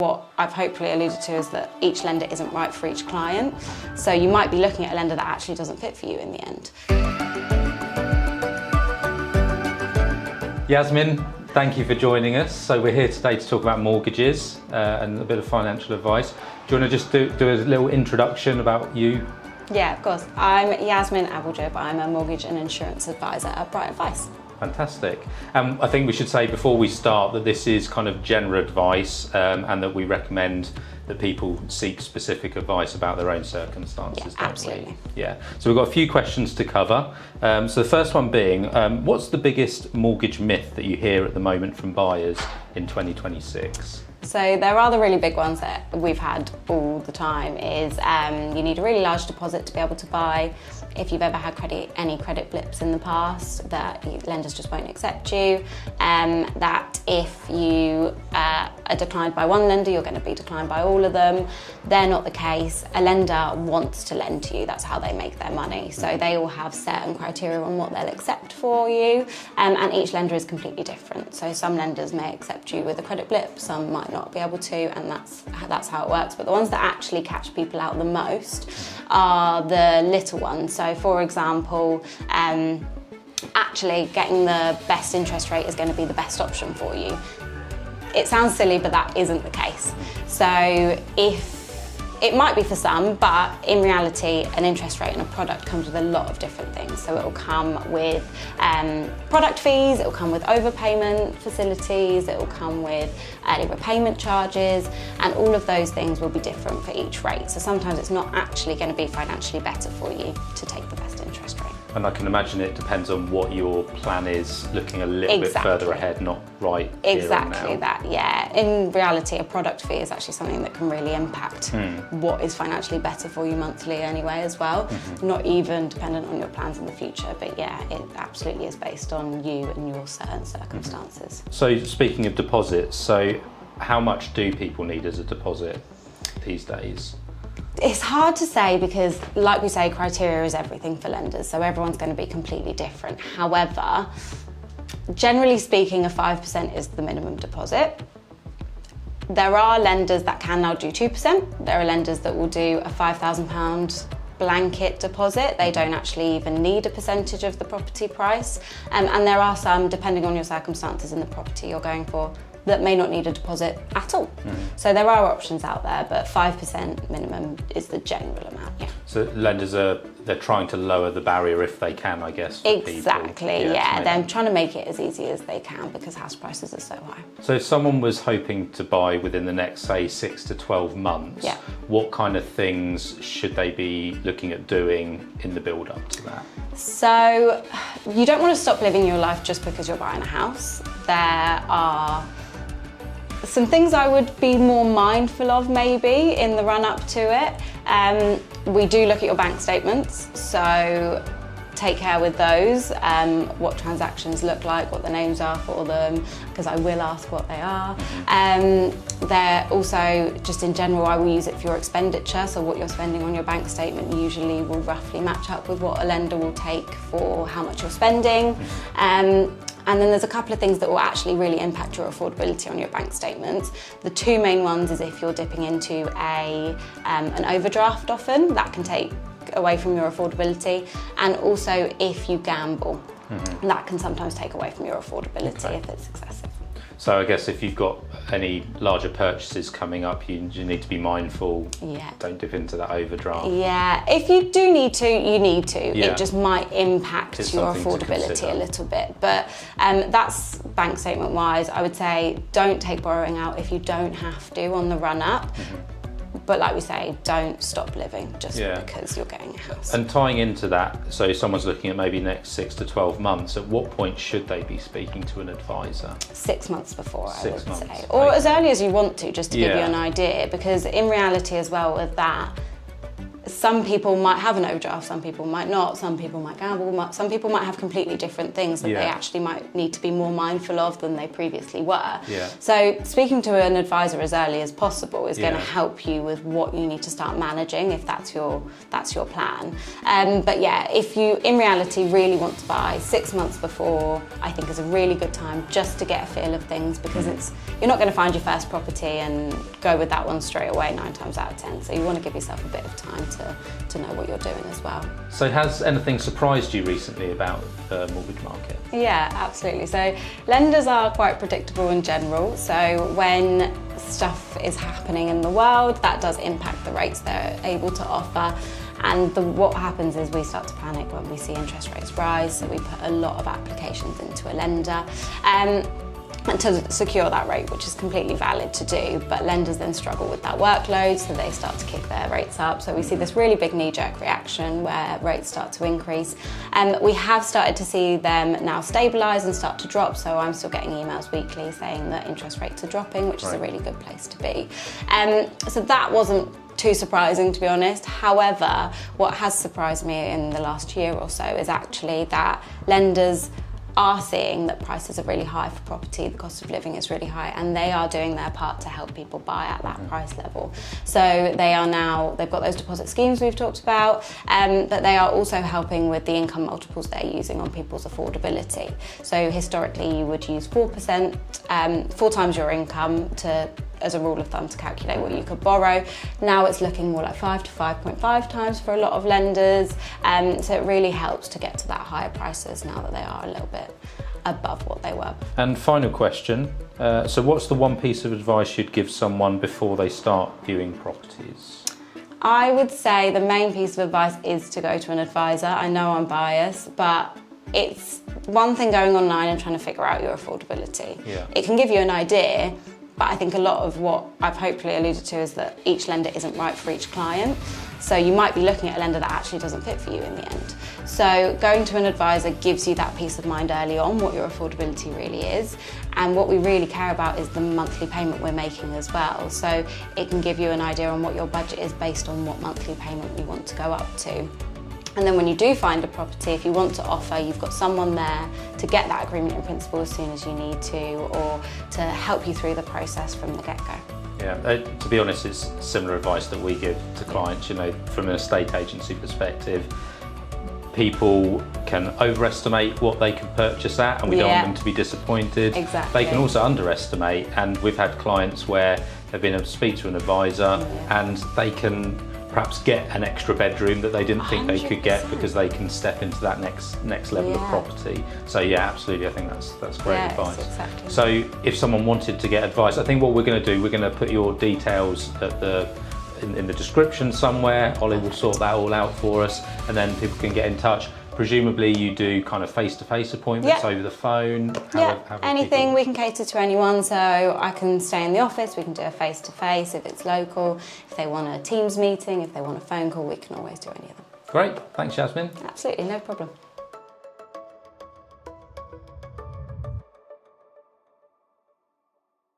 What I've hopefully alluded to is that each lender isn't right for each client. So you might be looking at a lender that actually doesn't fit for you in the end. Yasmin, thank you for joining us. So we're here today to talk about mortgages and a bit of financial advice. Do you want to just do a little introduction about you? Yeah, of course. I'm Yasmin Aboujieb. I'm a mortgage and insurance advisor at Bright Advice. Fantastic. I think we should say before we start that this is kind of general advice and that we recommend that people seek specific advice about their own circumstances, Yeah, absolutely. Yeah. So we've got a few questions to cover. So the first one being, what's the biggest mortgage myth that you hear at the moment from buyers in 2026? So there are the really big ones that we've had all the time is you need a really large deposit to be able to buy. If you've ever had any credit blips in the past, that lenders just won't accept you. That if you are declined by one lender, you're going to be declined by all of them. They're not the case. A lender wants to lend to you. That's how they make their money. So they all have certain criteria on what they'll accept for you. And each lender is completely different. So some lenders may accept you with a credit blip, some might not be able to, and that's how it works. But the ones that actually catch people out the most are the little ones. So for example, actually getting the best interest rate is going to be the best option for you. It sounds silly, but that isn't the case. So it might be for some, but in reality, an interest rate and a product comes with a lot of different things. So it will come with product fees, it will come with overpayment facilities, it will come with early repayment charges, and all of those things will be different for each rate. So sometimes it's not actually going to be financially better for you to take the best interest rate. And I can imagine it depends on what your plan is, looking a little bit further ahead, not right here Exactly and now. that, yeah. In reality, a product fee is actually something that can really impact what is financially better for you monthly anyway as well. Not even dependent on your plans in the future, but yeah, it absolutely is based on you and your certain circumstances. So speaking of deposits, so how much do people need as a deposit these days? It's hard to say because, like we say, criteria is everything for lenders, so everyone's going to be completely different. However, generally speaking, a 5% is the minimum deposit. There are lenders that can now do 2%. There are lenders that will do a £5,000 blanket deposit. They don't actually even need a percentage of the property price. And there are some, depending on your circumstances in the property you're going for, that may not need a deposit at all. So there are options out there, but 5% minimum is the general amount, yeah. So lenders they're trying to lower the barrier if they can, I guess. Exactly, yeah. They're trying to make it as easy as they can because house prices are so high. So if someone was hoping to buy within the next, say, 6 to 12 months, what kind of things should they be looking at doing in the build up to that? So you don't want to stop living your life just because you're buying a house. There are some things I would be more mindful of maybe in the run up to it. We do look at your bank statements, so take care with those, what transactions look like, what the names are for them, because I will ask what they are. They're also, just in general, I will use it for your expenditure, so what you're spending on your bank statement usually will roughly match up with what a lender will take for how much you're spending. And then there's a couple of things that will actually really impact your affordability on your bank statements. The two main ones is if you're dipping into an overdraft often, that can take away from your affordability, and also if you gamble, that can sometimes take away from your affordability if it's excessive. So I guess if you've got any larger purchases coming up, you need to be mindful. Yeah. Don't dip into that overdraft. Yeah, if you do need to, you need to. Yeah. It just might impact It's your something to affordability consider. a little bit. But that's bank statement wise. I would say don't take borrowing out if you don't have to on the run up. But like we say, don't stop living just because you're getting a house. And tying into that, so someone's looking at maybe next 6 to 12 months, at what point should they be speaking to an advisor? 6 months before, I would say. Or as early as you want to, just to give you an idea, because in reality as well with that, some people might have an overdraft, some people might not, some people might gamble, some people might have completely different things that they actually might need to be more mindful of than they previously were. So speaking to an advisor as early as possible is going to help you with what you need to start managing if that's your plan. But yeah, if you in reality really want to buy 6 months before, I think is a really good time just to get a feel of things, because you're not going to find your first property and go with that one straight away 9 times out of 10. So you want to give yourself a bit of time to know what you're doing as well. So has anything surprised you recently about the mortgage market? Yeah, absolutely. So lenders are quite predictable in general. So when stuff is happening in the world, that does impact the rates they're able to offer. And what happens is we start to panic when we see interest rates rise. So we put a lot of applications into a lender to secure that rate, which is completely valid to do, but lenders then struggle with that workload, so they start to kick their rates up. So we see this really big knee-jerk reaction where rates start to increase. We have started to see them now stabilise and start to drop, so I'm still getting emails weekly saying that interest rates are dropping, which is a really good place to be. So that wasn't too surprising, to be honest. However, what has surprised me in the last year or so is actually that lenders are seeing that prices are really high for property, the cost of living is really high, and they are doing their part to help people buy at that price level. So they've got those deposit schemes we've talked about, but they are also helping with the income multiples they're using on people's affordability. So historically you would use 4%, 4 times your income as a rule of thumb to calculate what you could borrow. Now it's looking more like 5 to 5.5 times for a lot of lenders. So it really helps to get to that higher prices now that they are a little bit above what they were. And final question, so what's the one piece of advice you'd give someone before they start viewing properties? I would say the main piece of advice is to go to an advisor. I know I'm biased, but it's one thing going online and trying to figure out your affordability. It can give you an idea, but I think a lot of what I've hopefully alluded to is that each lender isn't right for each client. So you might be looking at a lender that actually doesn't fit for you in the end. So going to an advisor gives you that peace of mind early on, what your affordability really is. And what we really care about is the monthly payment we're making as well. So it can give you an idea on what your budget is based on what monthly payment we want to go up to. And then when you do find a property, if you want to offer, you've got someone there to get that agreement in principle as soon as you need to, or to help you through the process from the get-go. Yeah, to be honest, it's similar advice that we give to clients. You know, from an estate agency perspective, people can overestimate what they can purchase at, and we don't want them to be disappointed. Exactly. They can also underestimate, and we've had clients where they've been able to speak to an advisor and they can perhaps get an extra bedroom that they didn't think they could get because they can step into that next level of property. So yeah, absolutely, I think that's great advice. Exactly. So if someone wanted to get advice, I think what we're going to do, we're going to put your details at in the description somewhere. Ollie will sort that all out for us, and then people can get in touch. Presumably you do kind of face-to-face appointments over the phone? Anything, we can cater to anyone, so I can stay in the office, we can do a face-to-face if it's local. If they want a Teams meeting, if they want a phone call, we can always do any of them. Great, thanks Yasmin. Absolutely, no problem.